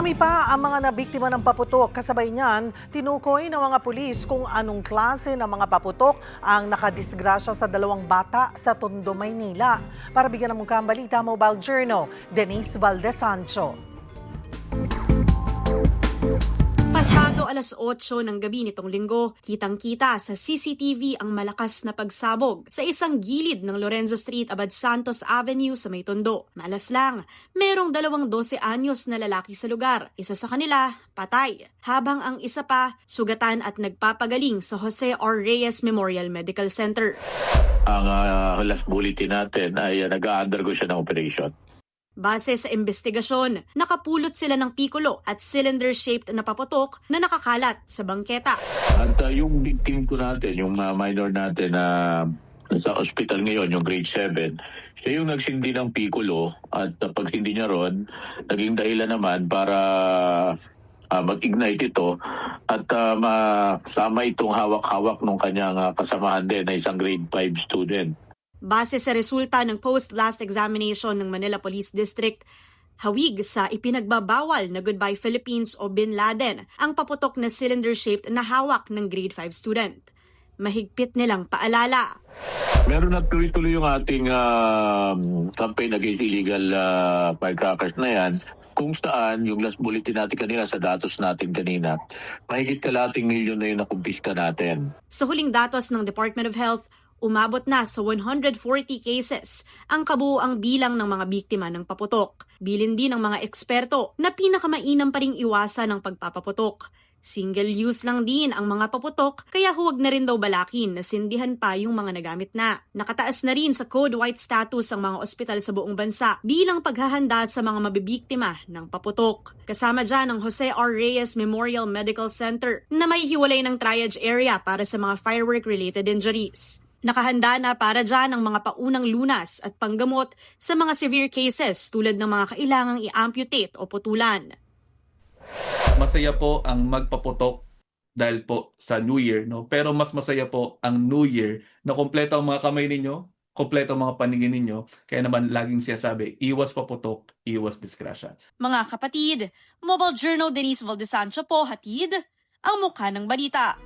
Dumami pa ang mga nabiktima ng paputok. Kasabay niyan, tinukoy ng mga pulis kung anong klase ng mga paputok ang nakadisgrasya sa dalawang bata sa Tondo, Maynila. Para bigyan ng mukha ang balita, Mobile Journal, Denise Valdez Sancho. Pasado alas 8 ng gabi nitong linggo, kitang-kita sa CCTV ang malakas na pagsabog sa isang gilid ng Lorenzo Street, Abad Santos Avenue sa May Tondo. Malas lang, merong 12 anyos na lalaki sa lugar. Isa sa kanila, patay. Habang ang isa pa, sugatan at nagpapagaling sa Jose R. Reyes Memorial Medical Center. Ang last bulletin natin ay nag-undergo siya ng operation. Base sa investigasyon, nakapulot sila ng piccolo at cylinder-shaped na paputok na nakakalat sa bangketa. At yung victim ko natin, yung minor natin na sa hospital ngayon, yung grade 7, siya yung nagsindi ng piccolo at pag hindi niya ron, naging dahilan naman para mag-ignite ito at masama itong hawak-hawak ng kanyang kasamahan din na isang grade 5 student. Base sa resulta ng post-blast examination ng Manila Police District, hawig sa ipinagbabawal na Goodbye Philippines o Bin Laden ang paputok na cylinder-shaped na hawak ng grade 5 student. Mahigpit nilang paalala. Meron na tuloy-tuloy yung ating campaign against illegal firecrackers na yan, kung saan yung last bulletin natin kanina sa datos natin kanina, mahigit kalating milyon na yung nakumpiska natin. Sa huling datos ng Department of Health, umabot na sa 140 cases ang kabuuang bilang ng mga biktima ng paputok. Bilin din ng mga eksperto na pinakamainam pa ring iwasan ng pagpapaputok. Single-use lang din ang mga paputok kaya huwag na rin daw balakin na sindihan pa yung mga nagamit na. Nakataas na rin sa Code White status ang mga ospital sa buong bansa bilang paghahanda sa mga mabibiktima ng paputok. Kasama dyan ang Jose R. Reyes Memorial Medical Center na may hiwalay ng triage area para sa mga firework-related injuries. Nakahanda na para dyan ang mga paunang lunas at panggamot sa mga severe cases tulad ng mga kailangang i-amputate o putulan. Masaya po ang magpaputok dahil po sa New Year, no? Pero mas masaya po ang New Year na kompleto ang mga kamay ninyo, kompleto ang mga paningin ninyo. Kaya naman laging siya sabi, iwas paputok, iwas disgrasya. Mga kapatid, Mobile Journal Denise Valdez Sancho po hatid ang mukha ng balita.